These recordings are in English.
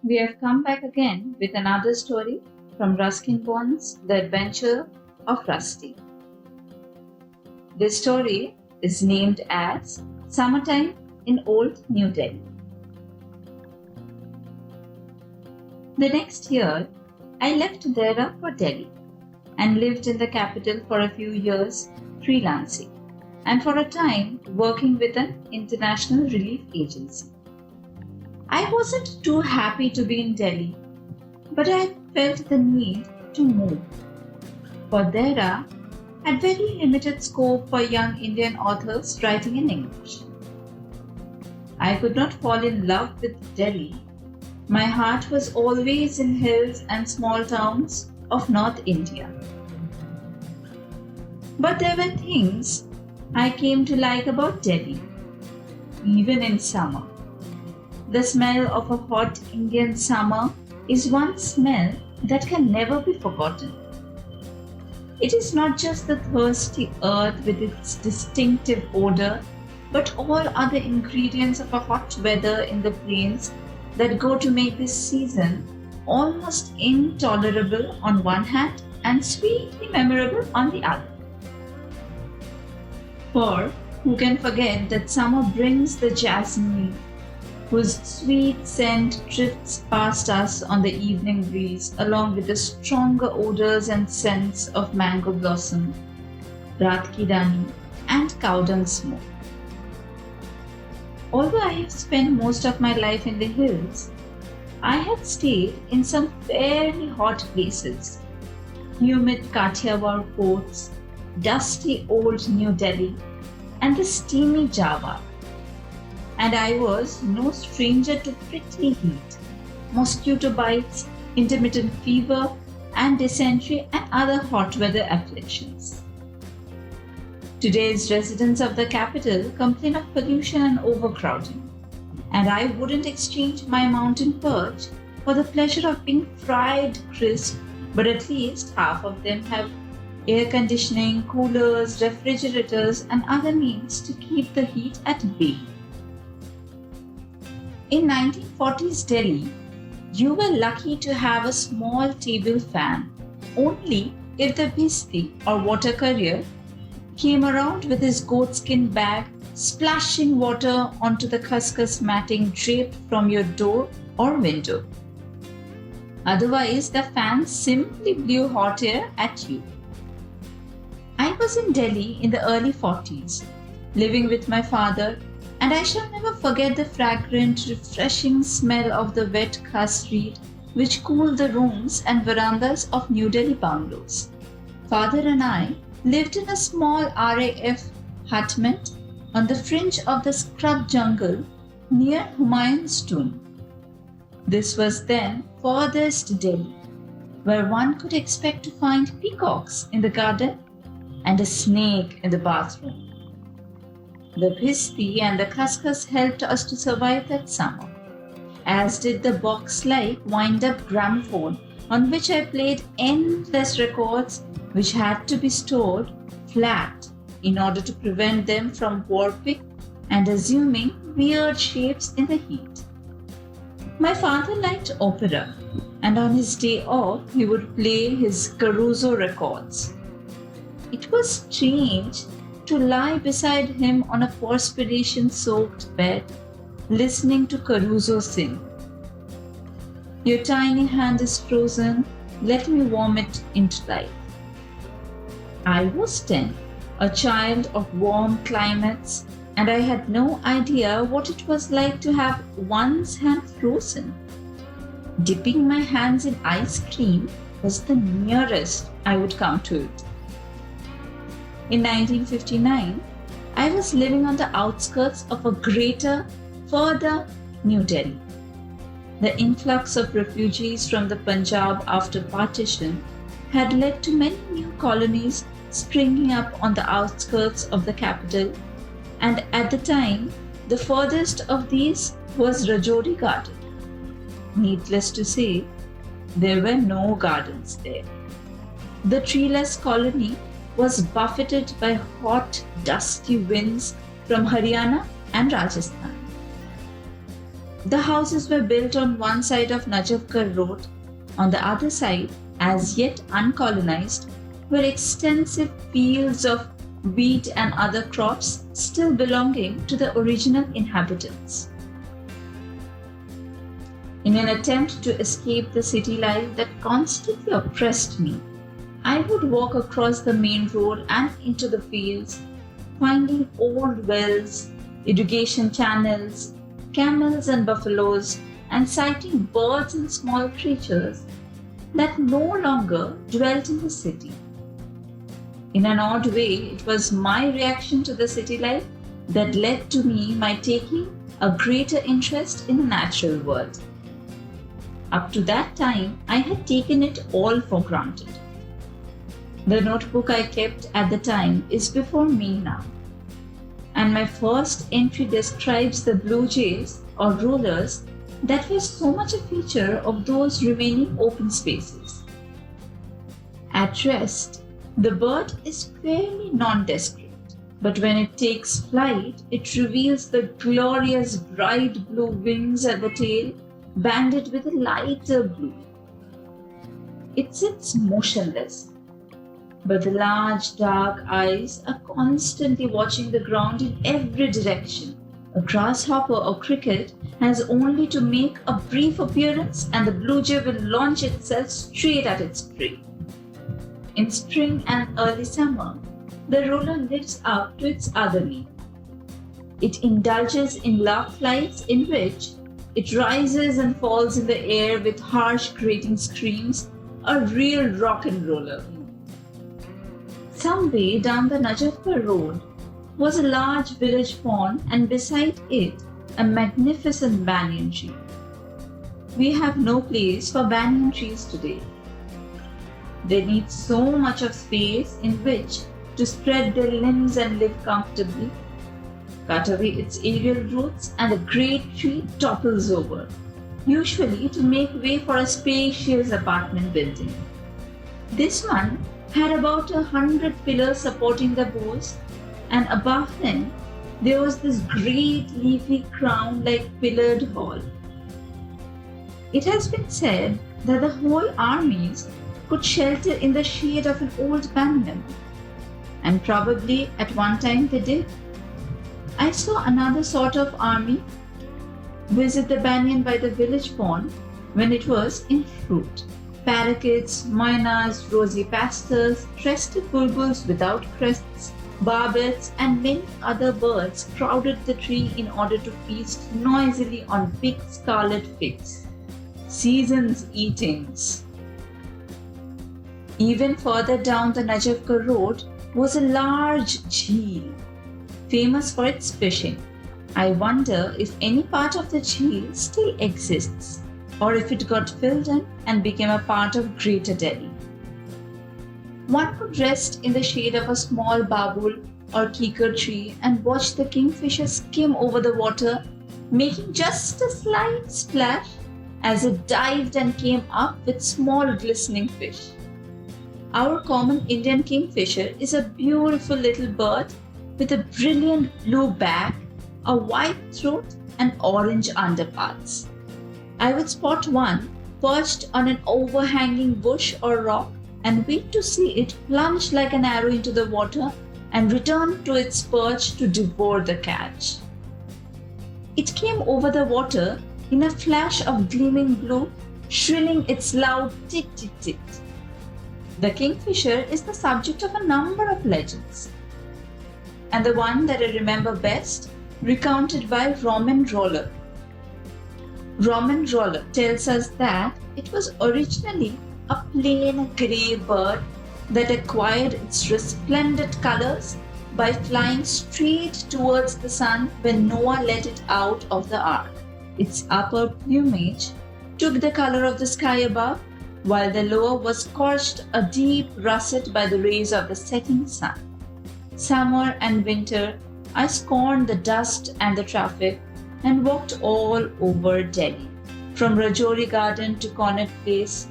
we have come back again with another story from Ruskin Bond's The Adventure of Rusty. This story is named as Summertime in Old New Delhi. The next year, I left Dehra for Delhi and lived in the capital for a few years freelancing and for a time working with an international relief agency. I wasn't too happy to be in Delhi, but I felt the need to move. For Dehra had very limited scope for young Indian authors writing in English. I could not fall in love with Delhi. My heart was always in hills and small towns of North India. But there were things I came to like about Delhi, even in summer. The smell of a hot Indian summer is one smell that can never be forgotten. It is not just the thirsty earth with its distinctive odor, but all other ingredients of a hot weather in the plains that go to make this season almost intolerable on one hand and sweetly memorable on the other. For who can forget that summer brings the jasmine, whose sweet scent drifts past us on the evening breeze, along with the stronger odors and scents of mango blossom, Raat Ki Rani, and cow dung smoke. Although I have spent most of my life in the hills, I had stayed in some fairly hot places, humid Kathiawar ports, dusty old New Delhi, and the steamy Java. And I was no stranger to prickly heat, mosquito bites, intermittent fever, and dysentery and other hot weather afflictions. Today's residents of the capital complain of pollution and overcrowding, and I wouldn't exchange my mountain perch for the pleasure of being fried crisp, but at least half of them have air conditioning, coolers, refrigerators, and other means to keep the heat at bay. In 1940s Delhi, you were lucky to have a small table fan only if the bhisti or water carrier came around with his goatskin bag, splashing water onto the khaskhas matting draped from your door or window. Otherwise, the fan simply blew hot air at you. I was in Delhi in the early 40s, living with my father, and I shall never forget the fragrant, refreshing smell of the wet khas reed which cooled the rooms and verandas of New Delhi bungalows. Father and I lived in a small RAF hutment on the fringe of the scrub jungle near Humayun's tomb. This was then furthest Delhi, where one could expect to find peacocks in the garden and a snake in the bathroom. The bhisti and the khaskhas helped us to survive that summer, as did the box-like wind-up gramophone on which I played endless records which had to be stored flat in order to prevent them from warping and assuming weird shapes in the heat. My father liked opera, and on his day off he would play his Caruso records. It was strange to lie beside him on a perspiration-soaked bed, listening to Caruso sing. Your tiny hand is frozen, let me warm it into life. I was 10, a child of warm climates, and I had no idea what it was like to have one's hand frozen. Dipping my hands in ice cream was the nearest I would come to it. In 1959, I was living on the outskirts of a greater, further New Delhi. The influx of refugees from the Punjab after partition had led to many new colonies springing up on the outskirts of the capital, and at the time, the furthest of these was Rajouri Garden. Needless to say, there were no gardens there. The treeless colony was buffeted by hot, dusty winds from Haryana and Rajasthan. The houses were built on one side of Najafgarh Road. On the other side, as yet uncolonized, were extensive fields of wheat and other crops still belonging to the original inhabitants. In an attempt to escape the city life that constantly oppressed me, I would walk across the main road and into the fields, finding old wells, irrigation channels, camels and buffaloes, and sighting birds and small creatures that no longer dwelt in the city. In an odd way, it was my reaction to the city life that led to my taking a greater interest in the natural world. Up to that time, I had taken it all for granted. The notebook I kept at the time is before me now, and my first entry describes the blue jays or rollers that were so much a feature of those remaining open spaces. At rest, the bird is fairly nondescript, but when it takes flight, it reveals the glorious bright blue wings at the tail, banded with a lighter blue. It sits motionless, but the large dark eyes are constantly watching the ground in every direction. A grasshopper or cricket has only to make a brief appearance and the blue jay will launch itself straight at its prey. In spring and early summer, the roller lives up to its other name. It indulges in love flights in which it rises and falls in the air with harsh grating screams, a real rock and roller. Some way down the Najafgarh Road was a large village pond and beside it a magnificent banyan tree. We have no place for banyan trees today. They need so much of space in which to spread their limbs and live comfortably. Cut away its aerial roots and the great tree topples over, usually to make way for a spacious apartment building. This one had about 100 pillars supporting the boughs, and above them there was this great leafy crown like pillared hall. It has been said that the whole armies could shelter in the shade of an old banyan, and probably at one time they did. I saw another sort of army visit the banyan by the village pond when it was in fruit. Parakeets, mynas, rosy pastors, crested bulbuls without crests, barbets, and many other birds crowded the tree in order to feast noisily on big scarlet figs. Season's eatings. Even further down the Najafgarh Road was a large jheel, famous for its fishing. I wonder if any part of the jheel still exists, or if it got filled in and became a part of Greater Delhi. One could rest in the shade of a small babul or kikar tree and watch the kingfisher skim over the water, making just a slight splash as it dived and came up with small glistening fish. Our common Indian kingfisher is a beautiful little bird with a brilliant blue back, a white throat, and orange underparts. I would spot one perched on an overhanging bush or rock and wait to see it plunge like an arrow into the water and return to its perch to devour the catch. It came over the water in a flash of gleaming blue, shrilling its loud tit-tit-tit. The kingfisher is the subject of a number of legends, and the one that I remember best, recounted by Roman Roller. Roman Roller tells us that it was originally a plain grey bird that acquired its resplendent colors by flying straight towards the sun when Noah let it out of the ark. Its upper plumage took the color of the sky above, while the lower was scorched a deep russet by the rays of the setting sun. Summer and winter, I scorned the dust and the traffic and walked all over Delhi, from Rajouri Garden to Connaught Place,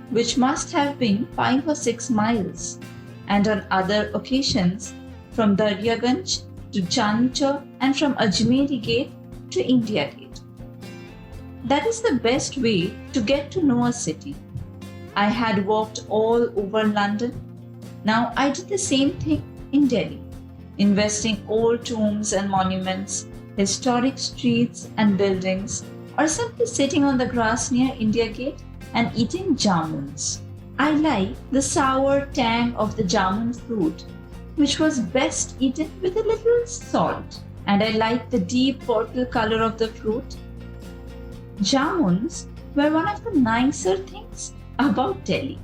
which must have been 5 or 6 miles, and on other occasions from Daryaganj to Chandni Chowk and from Ajmeri Gate to India Gate. That is the best way to get to know a city. I had walked all over London. Now I did the same thing in Delhi, investing old tombs and monuments, historic streets and buildings, or simply sitting on the grass near India Gate and eating jamuns. I like the sour tang of the jamun fruit, which was best eaten with a little salt, and I like the deep purple color of the fruit. Jamuns were one of the nicer things about Delhi.